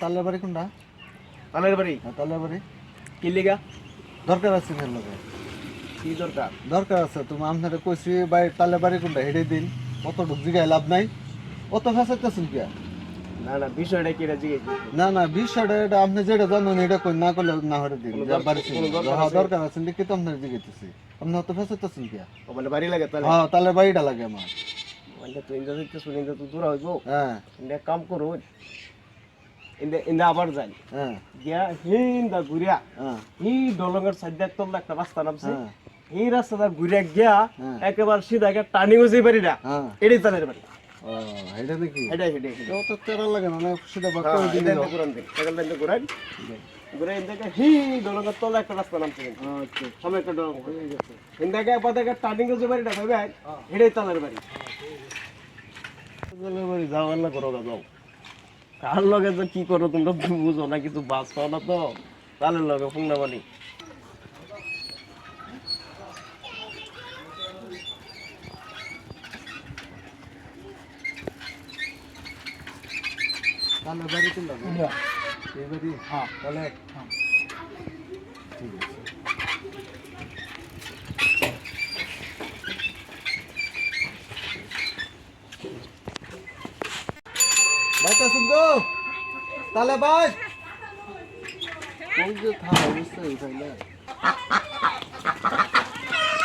তালের বাড়ি কোনটা? তালের বাড়ি। তালের বাড়ি কি লিগা? দরকার আছে ফের লগে। কি দরকার? দরকার আছে তুমি আপনারা কইছি ভাই তালের বাড়ি কোনটা হেডে দিন। অত ঢুক জিগায় লাভ নাই। অত ফেসাইতেছেন কি? না না বিষয়টা কি এটা জিজ্ঞেস না না বিষয়টা এটা আপনি যেটা জানেন এটা কই না করলে না হরে দিন। বাড়ি দরকার আছে লিখে তো আপনার জিগাইতেছি। আপনি অত ফেসাইতেছেন কি? ও মানে বাড়ি লাগে তাহলে? হ্যাঁ তালের বাড়িটা লাগে আমার। মানে তুই ইন্দা দিতে শুনি ইন্দা তো দূর হইবো। হ্যাঁ ইন্দা কাম করো। ইন্দা আবার যাই। হ্যাঁ গিয়া হিন্দা ঘুরিয়া হ্যাঁ এই দলঙ্গের সাইডে তোমরা একটা রাস্তা নামছে। হ্যাঁ এই রাস্তাটা ঘুরিয়া গিয়া হ্যাঁ। একেবারে সিধা গিয়া টার্নিং হইছে বাড়ি না। হ্যাঁ এটাই তালের বাড়ি। ও এটা দেখি এটাই এটাই। ও তো তেরা লাগে না সেটা বাক হ্যাঁ, করে দিন। এটা ঘুরান দিন। সেখান থেকে ঘুরান। ঘুরাই ইন্দাকে হি দলঙ্গের তলে একটা রাস্তা নামছে। আচ্ছা সামনে একটা দলঙ্গ হয়ে গেছে। ইন্দাকে আপাতত টার্নিং হইছে বাড়িটা ভাইবা এটাই তালের বাড়ি। তালের বাড়ি যাও না করো যাও। কার লগে যে কি করো তোমরা বুঝো না কিছু বাস পাও না তো তালের লগে ফুংনা বাড়ি। তালের বাড়ি কোনটা? এই বাড়ি? হ্যাঁ তাহলে ঠিক আছে। বাইতা শুনতো তাহলে ভাই কোন যে থাকা বুঝতে তাইলে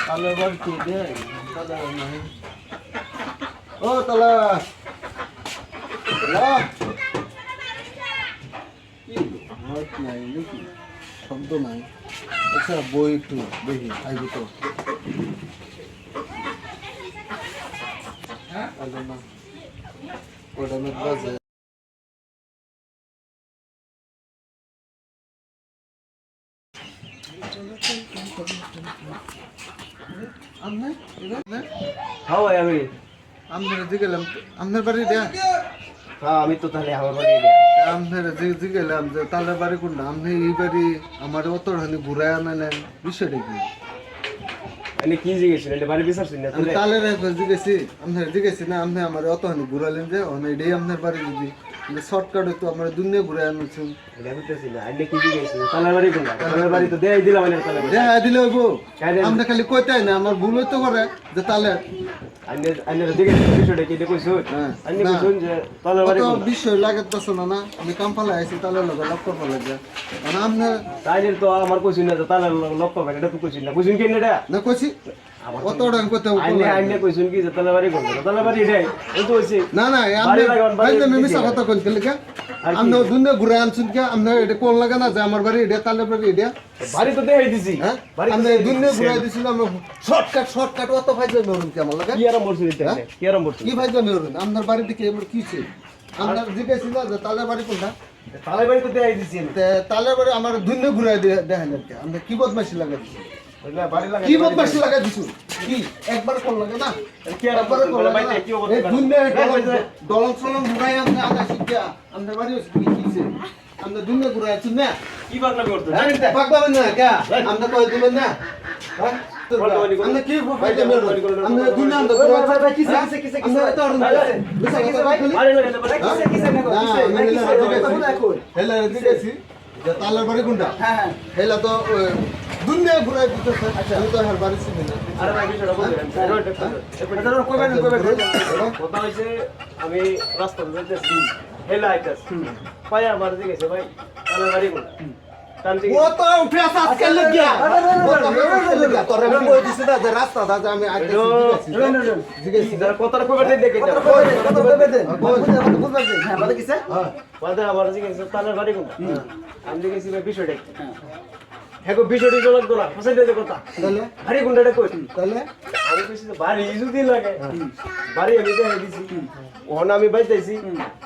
তাহলে বাড়ি কি দে তাহলে নাই ও তাহলে নাই নাকি শব্দ নাই আচ্ছা বই একটু দেখি আইবো তো না ওটা মেট বাজে হ্যাঁ ভাই আমি আপনার জিগেলাম আপনার বাড়ি দেয়া হ্যাঁ আমি তো তাহলে আমার বাড়ি আপনার জিগেলাম যে তালের বাড়ি কোনটা আপনি এই বাড়ি আমার অত ঘুরায় আনালেন বিষয়টা কি আমি কি জিজ্ঞেসেন এটা বাড়ি বিচারছেন না আমি তালের জিগেছি আপনার জিগেছি না আপনি আমার অত ঘুরালেন যে এটাই আপনার বাড়ি যদি শর্টকাট হইতো আমার দুনিয়া ঘুরে আনছেন এটা বুঝতেছি না আমি কি জিজ্ঞেসেন তালের বাড়ি কোনটা তালের বাড়ি তো দেই দিলাম আমি তালের বাড়ি হ্যাঁ দিলে হইব আপনি খালি কইতাই না আমার ভুল হইতে পারে যে তালের আমি জিজ্ঞেসেন বিষয়টা কি কইছো আমি কইছুন যে তালের বাড়ি কোনটা বিষয় লাগাতেছ না আমি কাম ফালা আইছি তালের লগে লক করব লাগে মানে আপনার তাইলে তো আমার কইছুন না তালের লক্ষ্য করে এটা তো কইছুন না কইছুন কি এটা না কইছি অত ডান কইতে আইনে কইছুন কি যে তালের বাড়ি কোনটা তালের বাড়ি এটাই এই তো কইছি না না আমি মিছা কথা কইতে লাগে আপনি দুনিয়া ঘুরে আনছেন কি আপনি এটা কোন লাগে না যে আমার বাড়ি এটা তালের বাড়ি এটা বাড়ি তো দেই দিছি হ্যাঁ আপনি দুনিয়া ঘুরে দিছিলাম শর্টকাট অত ফাইজে নরুন কি আমার লাগে কি আরাম করছিস এটা কি আরাম করছিস কি ফাইজে নরুন আপনার বাড়িতে কি এমন কি ছিল আপনার জিজ্ঞাসা যে তালের বাড়ি কোনটা তালের বাড়ি তো দেই দিছি তালের বাড়ি আমার দুনিয়া ঘুরে দেখেন কি আপনি কি বদমাশি লাগা দিছেন বাড়ি লাগা কি বদমাশি লাগা দিছু কি একবার কোন লাগে না কি আরাম করে ভাই কি অবস্থা এই দুনিয়া ডলং সলং ঘুরাই আপনি আদা শিখা আপনার বাড়ি কি কিছে আমরা দুনিয়া ঘুরে আছি না কি পাগলা করতে পাকবাবেন না কে আমরা কই দিবেন না হ্যাঁ আমরা কি ফাইদা মেরো আমরা দুনিয়া আমরা ভাই ভাই কিসে আমরা তো অরুণ কিসে কিসে ভাই আরে না কিসে না হেলা দিতেছি যে তালের বাড়ি কোনটা হ্যাঁ হ্যাঁ হেলা তো দুনিয়া ঘুরাই দিতেছে আচ্ছা আমি তো আর বাড়ি চিনি না আরে ভাই বিষয়টা বলবেন এটা কইবেন কথা হইছে আমি রাস্তা যাইতেছি হেলা আইতাছি পায়া আমার দিকে গেছে ভাই তালের বাড়ি কোনটা ও তো উঠে আসা আজকে লাগিয়া তোরে আমি কই দিছি না যে রাস্তা দা আমি আইতেছি জিজ্ঞেস যারা কথাটা কইবেন দেখে কথা কইবেন বুঝবেন হ্যাঁ বলে কিসে হ্যাঁ বাদে আমার দিকে গেছে তালের বাড়ি কোনটা আমি দেখেছি ভাই বিষয়টা হ্যাঁ বিষয়টি জলক দোলা ফসাই দিতে কথা তাহলে বাড়ি কোনটা কই তাহলে আমি কইছি বাড়ি যদি লাগে বাড়ি আমি দেখাই দিছি ওখানে আমি বাইতেছি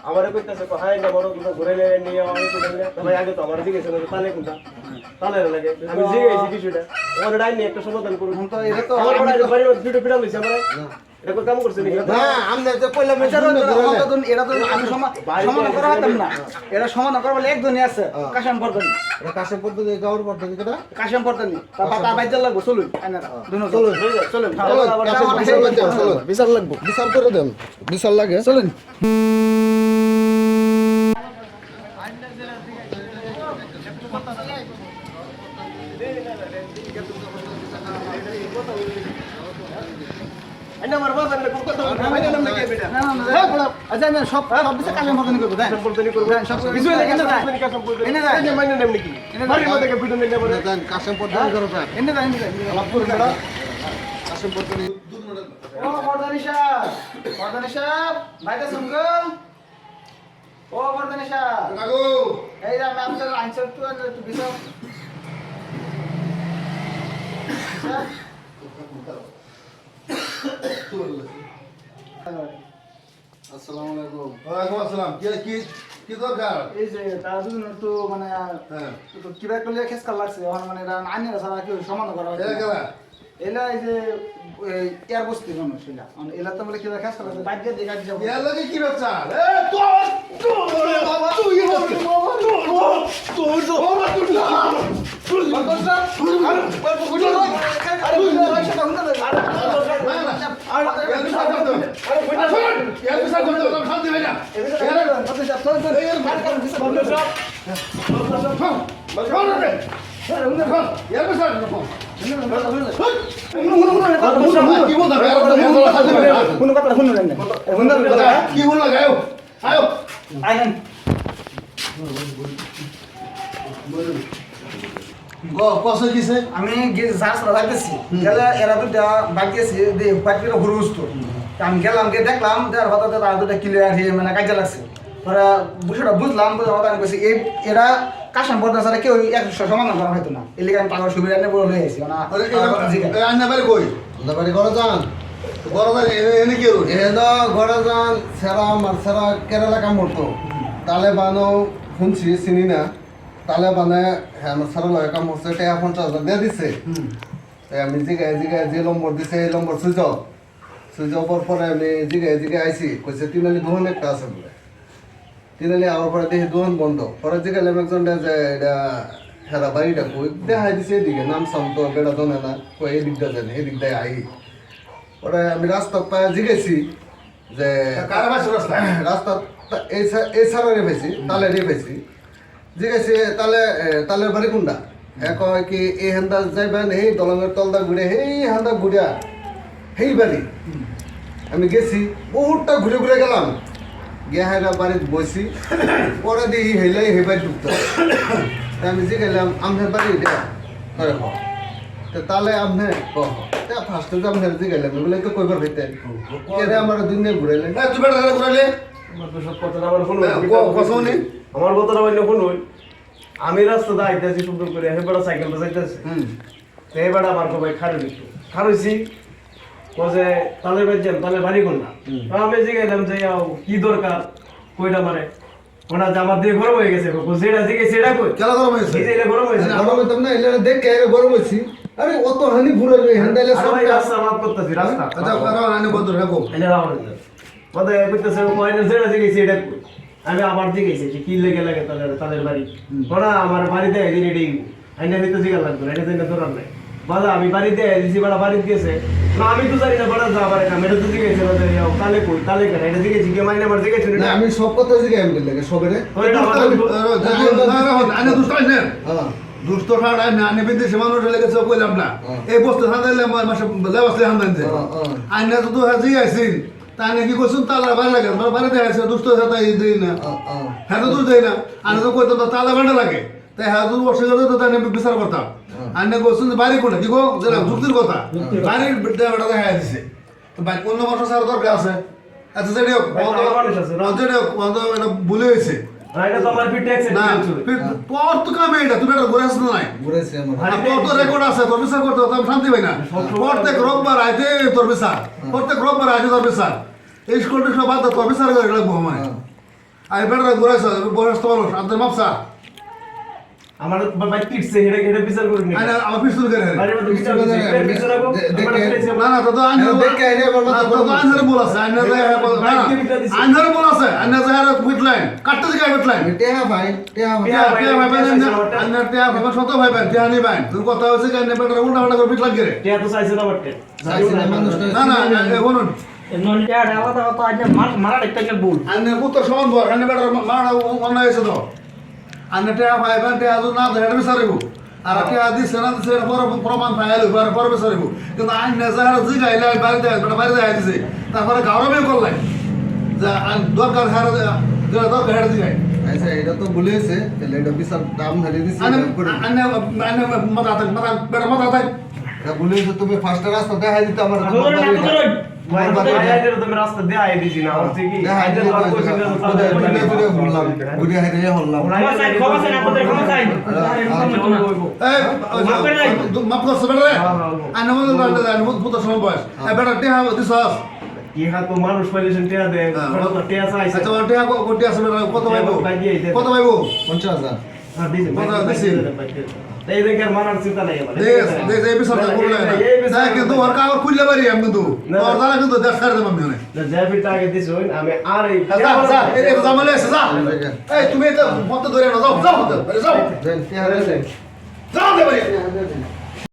আমারে কইতাছে হাই না বড় কোনটা ঘুরে নিয়ে আমি তো দেখলে ভাই আগে তো আমার দিকে ছিল তালে কোনটা তালে লাগে আমি জিগাইছি বিষয়টা ওরে ডাইনি একটা সমাধান করুন তো এটা তো আমার বাড়ির ভিডিও পিটাল হইছে আমরা এটা কই কাম করছে নাকি না আমরা যে কইলাম এটা তো আমি সমাধান করা হতাম না এটা সমাধান করা বলে একজনই আছে কাশাম পর্দানি এটা কাছে পড়তে গাওর পড়তে কেটা কাশাম পর্দানি তার বাইজাল লাগবো চলুন আইনারা চলুন চলুন বিচার লাগবো বিচার করে দেন বিচার লাগে চলুন আইনা আমার বাবা না কোন কথা বলে না নাকি বেটা না না আচ্ছা আমি সব দিছে কাজে মতন করব দেন সম্পর্কনি করব সব কিছু লাগে না এনে দা এনে মাইনে নেম নাকি বাড়ির মধ্যে কে বিটন নেব না দেন কাশেম পর্দানি করো স্যার এনে দা লাভ করুন বেটা কাশেম পর্দানি ও বর্দানি সাহেব ভাইটা শুনগো ও বর্দানি সাহেব কাকু এই রা ম্যাম স্যার আনসার তো বিসব আসসালামু আলাইকুম ওয়ালাইকুম আসসালাম কি কি দরকার এই যে তারা দুজন তো মানে হ্যাঁ তো কিবা করলে খেস কাল লাগছে এখন মানে এরা আইনের ছাড়া কেউ সমান করা হয় এরা কারা এলা এই যে এয়ার বস্তি মানুষ এলা এলা তো বলে কিবা খেস কাল লাগছে বাইরে দেখা যাবে এর লাগে কি বাচ্চা এ তোর বাবা তুই কি বললা গায়ো আয়ো আইন কসে কিসে আমি যার সাথে লাগতেছি গেলে এরা দুটা বাগিয়েছি যে বাকিটা ঘুরে বুঝতো আমি গেলাম গিয়ে দেখলাম যার হঠাৎ তারা দুটা ক্লিয়ার হয়ে মানে কাজে লাগছে ওরা বিষয়টা বুঝলাম বুঝে হঠাৎ আমি বলছি এই এরা কাশাম পর্দা ছাড়া কেউ একশো সমাধান করা হয়তো না এই লিগে আমি টাকার সুবিধা নিয়ে বলে হয়েছি আন্না বাড়ি কই আন্না বাড়ি ঘরে যান ঘরে যান এনে কি এনে ঘরে যান সেরা আমার সেরা কেরালা কাম করতো তালেবানও শুনছি চিনি না তালেবানে হ্যাঁ আমার সেরা লাগে কাম করছে টাকা 50,000 দিয়ে দিছে আমি জিগায় যে নম্বর দিছে এই নম্বর সুইচ অফের পরে আমি জিগায় আইছি কইছে তিনালি দোকান একটা আছে বলে তিনালি আমার পরে দেখি দোকান বন্ধ পরে জিগাইলাম একজন যে এটা হেরা বাড়িটা কই দেখাই দিছে এদিকে নাম সাম তো বেড়া জানে না কই এই দিকটা জানে এই দিকটায় আই পরে আমি রাস্তা পায়ে জিগেছি যে রাস্তা এই সারারে পাইছি তালে রে পাইছি জিগেছি তালের বাড়ি কোনটা হ্যাঁ কয় কি এই হেন্দা যাইবেন এই দলঙের তলদা ঘুরে এই হেন্দা ঘুরিয়া সেই বাড়ি আমি গেছি বহুতটা ঘুরে ঘুরে গেলাম গিয়ে হেরা বাড়িতে বসি পরে দিয়ে হেলাই হে বাড়ি ঢুকতে আমি জিগাইলাম আমনের বাড়ি এটা তাহলে আপনি ফার্স্ট আপনার জিগাইলাম বলে তো কইবার হইতেন এরা আমার দুনিয়া ঘুরাইলেন ঘুরাইলে আমার কথাটা বললে শুনুন আমি রাস্তাতে আইতেছি সুন্দর করে হেবেড়া সাইকেলটা যাইতেছি হেবেড়া আমার ভাই খারে দিত খারইছি যে তালের বাড়ি যাম তালের বাড়ি কোন না আমি জিগাইলাম যে কি দরকার কইটা মারে ওনা জামা দিয়ে গরম হয়ে গেছে যেটা জিগে সেটা কই কেলা গরম হয়েছে এটা গরম হয়েছে গরম হইতাম না এলে দেখ কে গরম হইছি আরে অত হানি ঘুরাইবে হ্যান্ডেলে সব রাস্তা মাপ করতেছি রাস্তা আচ্ছা কারণ আনি বন্ধ রাখো এটা রাও না মতে কইতেছে কইনা যেটা জিগে সেটা কই আমি আবার জিগেছি যে কি লাগে তাদের বাড়ি ওরা আমার বাড়িতে এদিন এটাই আইনা হইতে জিগা লাগবে এটা যেটা দরকার নাই বাবা আমি বাড়িতে এসেছি বড় বাড়ি দিয়েছে না আমি তো জানি না বড় যা পারে না মেরে তো জিগেছে বলে তালে কই তালে কেন এটা জিগে জিগে মাইনে আমার জিগেছে না আমি সব কথা জিগে আমি লাগে সবেরে আনে দুষ্ট আইনে হ্যাঁ দুষ্ট ছাড়া আনে বিদেশি মানুষ লেগেছে কইলাম না এই বস্তু হাঁদাইলে মাসে লেবাসলে হাঁদাইছে আইনা তো হাজি আইছিন তাই নাকি কইছুন তালা ভালো লাগে আমার বাড়িতে আছে দুষ্ট সাথে দেই না হ্যাঁ তো দেই না আনে তো কইতো তো তালা ভালো লাগে তাই হ্যাঁ দূর বসে গেলে তো তাই বিচার করতাম আনে কইছুন বাড়ি কোনটা কি গো যেটা যুক্তির কথা বাড়ির বেটা দেখা দিছে তো ভাই কোন বছর স্যার দরকার আছে আচ্ছা যেটা এটা ভুলে হয়েছে এটা তো আমার ফিট ট্যাক্স না তোর তো কামে এটা তুমি এটা ঘুরেছ না নাই ঘুরেছে আমার তোর তো রেকর্ড আছে তোর বিচার করতে তো শান্তি পাই না প্রত্যেক রোববার আইতে তোর বিচার প্রত্যেক রোববার আইতে তোর বিচার এই স্কুলটা সব বাদ তোর বিচার করে লাগবো আমার আই বেটা ঘুরেছ বয়স তো মানুষ আপনার মাপসা আমার ভাই কিটছে এটা বিচার করি না আমার পিছন করে আরে মত বিচার রাখো না না তো আইন দেখে আইনে বলবো তো আইনের বল আছে আইনে আইনের বল আছে আইনে যারা উইটলাইন কাটতে দিকে উইটলাইন টেহা ভাই আইনে টেহা ভাই শত ভাই ভাই টেহা নি ভাই তোর কথা হচ্ছে যে আইনে বেটা উল্টা উল্টা করে বিটলাইন করে টেহা তো চাইছে না বটে না না বলুন নন টেহা আলাদা তো আজ মারা দেখতে বল আইনে পুত্র সমান বল আইনে বেটা মারা অন্য হয়েছে তো আন্না টেয়া পাইবেন টেয়া যদি না দেয় এটা বিচারিব আর টেয়া দিচ্ছে না দিচ্ছে এটা প্রমাণ পাইলে পরে বিচারিব কিন্তু আইন নেজার জিগাইলে বাড়িতে বাড়িতে আই দিছে তারপরে গাওয়াবে করলাই যে দরকার হারা যেটা দরকার হারা জিগাই আচ্ছা এটা তো বলেছে তাহলে এটা বিচার দাম ধরে দিছি মাথা থাক এটা বলেছে তুমি ফার্স্ট রাস্তা দেখাই দিতে আমার তুমি রাস্তা দেখাই দিছি না হচ্ছে কি দেখাই দিতে বললাম বুড়ি হাইরে হল্লাম মাফ করছো বেটা রে আইন পুতো সময় বয়স বেটা টেহা দিস ইহা তো মানুষ পাইলেছেন টিয়া দেয় টিয়া চাইছে আচ্ছা টেহা কোটি আছে বেটা কত পাইবো 50,000 হ্যাঁ দিছে কথা দিছি। এই দেখে মানার চিন্তা নাই আমার এই বিষয়টা বললে না কিন্তু ওর কাগজ খুললে পারি আমি কিন্তু ওর দ্বারা কিন্তু দেশ ছাড়ে দেব আমি জ্যাপিটা আগে দিছ আমি আর এই এই জামালে এসে যা এই তুমি তো মত ধরে না যাও যাও যাও দেন কি হারে যাও দে বাড়ি